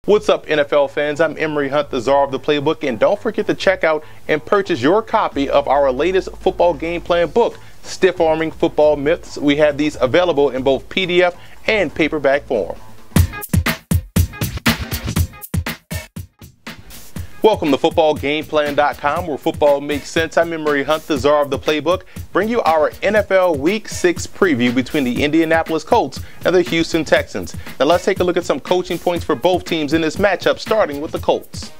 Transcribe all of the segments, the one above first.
What's up, NFL fans? I'm Emory Hunt, the czar of the playbook, and don't forget to check out and purchase your copy of our latest football game plan book, Stiff Arming Football Myths. We have these available in both PDF and paperback form. Welcome to footballgameplan.com, where football makes sense. I'm Emory Hunt, the czar of the playbook, bring you our NFL Week 6 preview between the Indianapolis Colts and the Houston Texans. Now let's take a look at some coaching points for both teams in this matchup, starting with the Colts.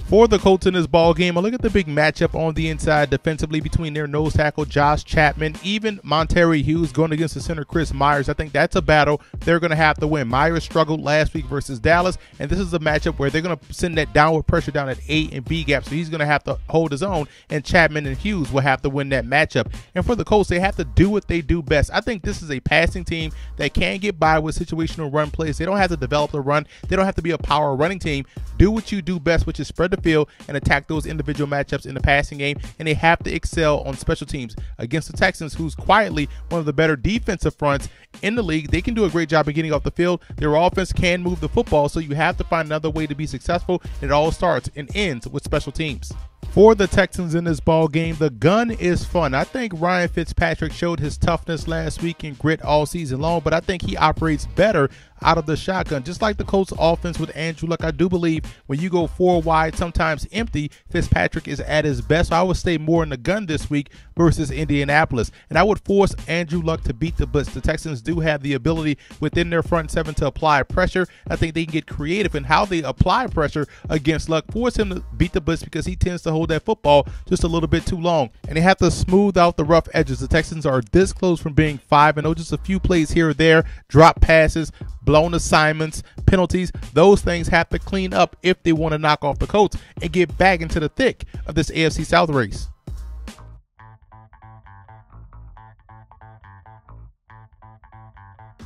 For the Colts in this ball game, I look at the big matchup on the inside defensively between their nose tackle Josh Chapman, even Monterey Hughes going against the center Chris Myers. I think that's a battle they're going to have to win. Myers struggled last week versus Dallas, and this is a matchup where they're going to send that downward pressure down at A and B gap, so he's going to have to hold his own, and Chapman and Hughes will have to win that matchup. And for the Colts, they have to do what they do best. I think this is a passing team that can get by with situational run plays. They don't have to develop the run. They don't have to be a power running team. Do what you do best, which is spread the field and attack those individual matchups in the passing game, and they have to excel on special teams against the Texans, who's quietly one of the better defensive fronts in the league. They can do a great job of getting off the field. Their offense can move the football, so you have to find another way to be successful. It all starts and ends with special teams. For the Texans in this ball game, the gun is fun. I think Ryan Fitzpatrick showed his toughness last week and grit all season long, but I think he operates better out of the shotgun. Just like the Colts offense with Andrew Luck, I do believe when you go four wide, sometimes empty, Fitzpatrick is at his best. So I would stay more in the gun this week versus Indianapolis. And I would force Andrew Luck to beat the blitz. The Texans do have the ability within their front seven to apply pressure. I think they can get creative in how they apply pressure against Luck. Force him to beat the blitz because he tends to hold that football just a little bit too long. And they have to smooth out the rough edges. The Texans are this close from being 5-0. Just a few plays here or there, drop passes, blown assignments, penalties. Those things have to clean up if they want to knock off the Colts and get back into the thick of this AFC South race.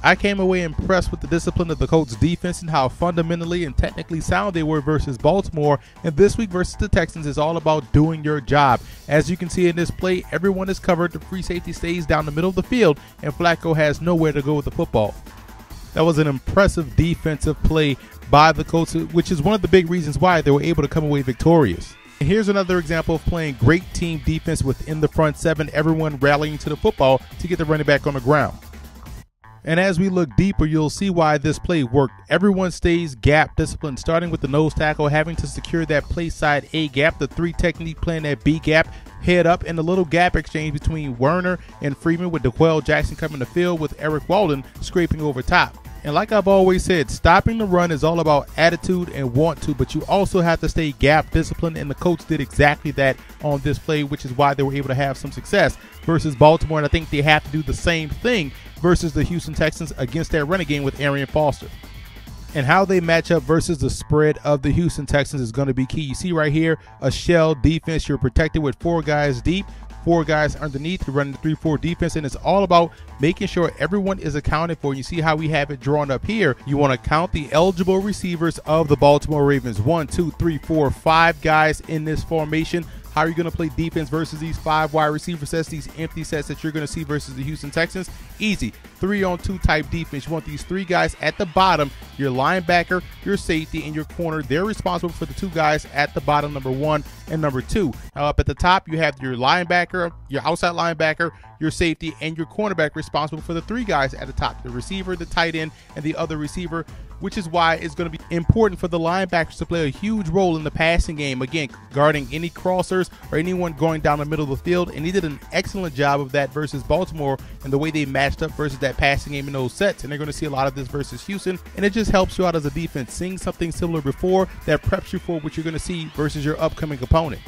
I came away impressed with the discipline of the Colts defense and how fundamentally and technically sound they were versus Baltimore. And this week versus the Texans is all about doing your job. As you can see in this play, everyone is covered. The free safety stays down the middle of the field, and Flacco has nowhere to go with the football. That was an impressive defensive play by the Colts, which is one of the big reasons why they were able to come away victorious. And here's another example of playing great team defense within the front seven, everyone rallying to the football to get the running back on the ground. And as we look deeper, you'll see why this play worked. Everyone stays gap disciplined, starting with the nose tackle having to secure that play side A gap, the three technique playing that B gap, head up, and the little gap exchange between Werner and Freeman with DeQuell Jackson coming to field with Eric Walden scraping over top. And like I've always said, stopping the run is all about attitude and want to, but you also have to stay gap disciplined, and the Colts did exactly that on this play, which is why they were able to have some success versus Baltimore. And I think they have to do the same thing versus the Houston Texans against that running game with Arian Foster. And how they match up versus the spread of the Houston Texans is going to be key. You see right here, a shell defense. You're protected with four guys deep, four guys underneath. You're running the 3-4 defense, and it's all about making sure everyone is accounted for. You see how we have it drawn up here. You want to count the eligible receivers of the Baltimore Ravens. 1, 2, 3, 4, 5 guys in this formation. How are you going to play defense versus these 5 wide receiver sets, these empty sets that you're going to see versus the Houston Texans? Easy. 3-on-2 type defense. You want these 3 guys at the bottom, your linebacker, your safety, and your corner. They're responsible for the 2 guys at the bottom, number 1 and number 2. Now up at the top, you have your linebacker, your outside linebacker, your safety, and your cornerback responsible for the 3 guys at the top, the receiver, the tight end, and the other receiver, which is why it's going to be important for the linebackers to play a huge role in the passing game, again, guarding any crossers or anyone going down the middle of the field. And he did an excellent job of that versus Baltimore and the way they matched up versus that passing game in those sets. And they're going to see a lot of this versus Houston, and it just helps you out as a defense. Seeing something similar before, that preps you for what you're going to see versus your upcoming opponent.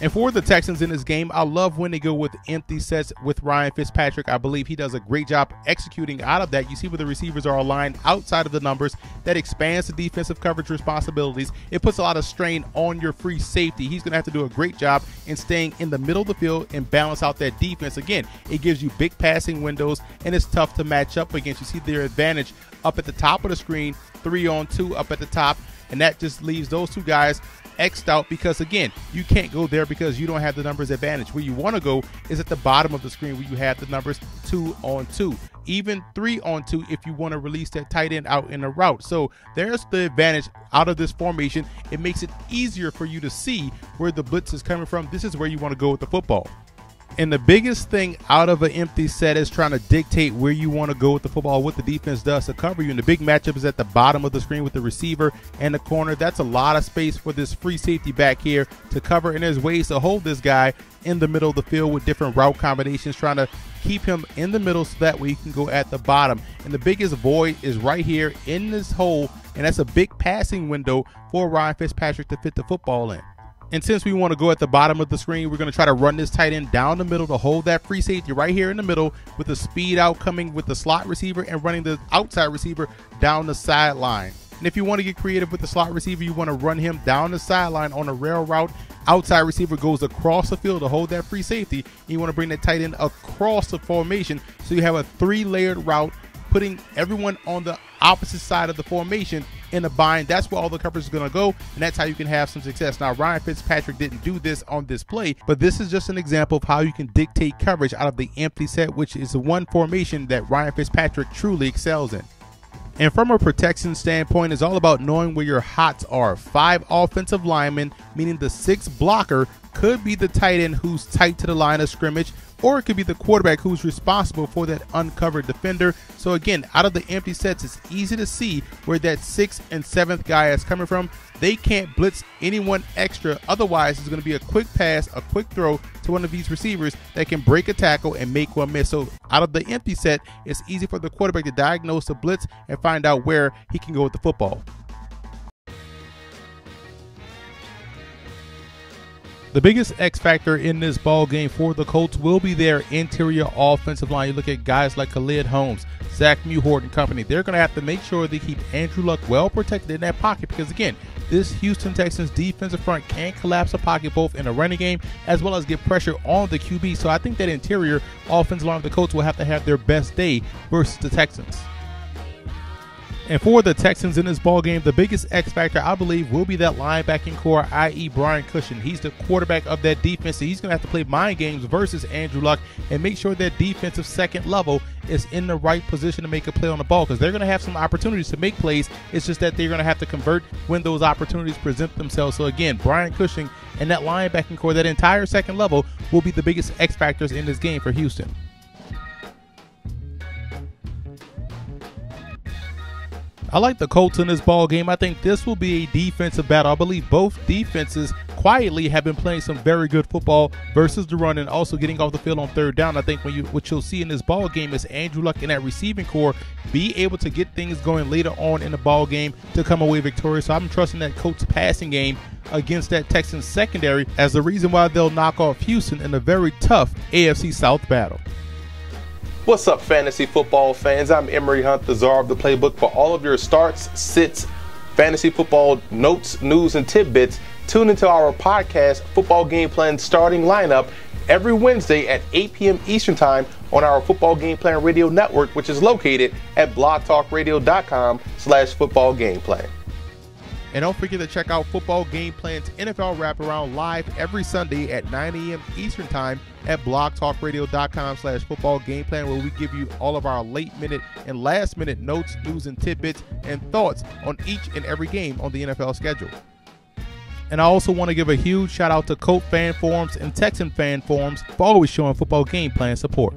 And for the Texans in this game, I love when they go with empty sets with Ryan Fitzpatrick. I believe he does a great job executing out of that. You see where the receivers are aligned outside of the numbers. That expands the defensive coverage responsibilities. It puts a lot of strain on your free safety. He's going to have to do a great job in staying in the middle of the field and balance out that defense. Again, it gives you big passing windows, and it's tough to match up against. You see their advantage up at the top of the screen, 3-on-2 up at the top, and that just leaves those 2 guys X'd out because, again, you can't go there because you don't have the numbers advantage. Where you want to go is at the bottom of the screen where you have the numbers 2-on-2. even 3-on-2 if you want to release that tight end out in a route. So there's the advantage out of this formation. It makes it easier for you to see where the blitz is coming from. This is where you want to go with the football. And the biggest thing out of an empty set is trying to dictate where you want to go with the football, what the defense does to cover you. And the big matchup is at the bottom of the screen with the receiver and the corner. That's a lot of space for this free safety back here to cover. And there's ways to hold this guy in the middle of the field with different route combinations, trying to keep him in the middle so that way you can go at the bottom. And the biggest void is right here in this hole, and that's a big passing window for Ryan Fitzpatrick to fit the football in. And since we want to go at the bottom of the screen, we're going to try to run this tight end down the middle to hold that free safety right here in the middle with the speed out coming with the slot receiver and running the outside receiver down the sideline. And if you want to get creative with the slot receiver, you want to run him down the sideline on a rail route. Outside receiver goes across the field to hold that free safety. You want to bring that tight end across the formation so you have a 3-layered route, putting everyone on the opposite side of the formation in a bind. That's where all the coverage is going to go, and that's how you can have some success. Now, Ryan Fitzpatrick didn't do this on this play, but this is just an example of how you can dictate coverage out of the empty set, which is the one formation that Ryan Fitzpatrick truly excels in. And from a protection standpoint, it's all about knowing where your hots are. 5 offensive linemen, meaning the 6th blocker could be the tight end who's tight to the line of scrimmage, or it could be the quarterback who's responsible for that uncovered defender. So again, out of the empty sets, it's easy to see where that 6th and 7th guy is coming from. They can't blitz anyone extra. Otherwise, it's going to be a quick pass, a quick throw to one of these receivers that can break a tackle and make one miss. So out of the empty set, it's easy for the quarterback to diagnose the blitz and find out where he can go with the football. The biggest X factor in this ball game for the Colts will be their interior offensive line. You look at guys like Khalid Holmes, Zach Mewhort and company. They're going to have to make sure they keep Andrew Luck well protected in that pocket because, again, this Houston Texans defensive front can collapse a pocket both in a running game as well as get pressure on the QB. So I think that interior offensive line of the Colts will have to have their best day versus the Texans. And for the Texans in this ballgame, the biggest X factor, I believe, will be that linebacking core, i.e. Brian Cushing. He's the quarterback of that defense, so he's going to have to play mind games versus Andrew Luck and make sure that defensive second level is in the right position to make a play on the ball because they're going to have some opportunities to make plays. It's just that they're going to have to convert when those opportunities present themselves. So again, Brian Cushing and that linebacking core, that entire second level, will be the biggest X factors in this game for Houston. I like the Colts in this ball game. I think this will be a defensive battle. I believe both defenses quietly have been playing some very good football versus the run and also getting off the field on third down. I think what you'll see in this ball game is Andrew Luck and that receiving core be able to get things going later on in the ball game to come away victorious. So I'm trusting that Colts passing game against that Texans secondary as the reason why they'll knock off Houston in a very tough AFC South battle. What's up, fantasy football fans? I'm Emory Hunt, the czar of the playbook. For all of your starts, sits, fantasy football notes, news, and tidbits, tune into our podcast, Football Game Plan Starting Lineup, every Wednesday at 8 p.m. Eastern Time on our Football Game Plan Radio Network, which is located at blogtalkradio.com/footballgameplan. And don't forget to check out Football Game Plan's NFL Wraparound live every Sunday at 9 a.m. Eastern Time at blogtalkradio.com/footballgameplan, where we give you all of our late-minute and last-minute notes, news, and tidbits and thoughts on each and every game on the NFL schedule. And I also want to give a huge shout-out to Colt fan forums and Texan fan forums for always showing Football Game Plan support.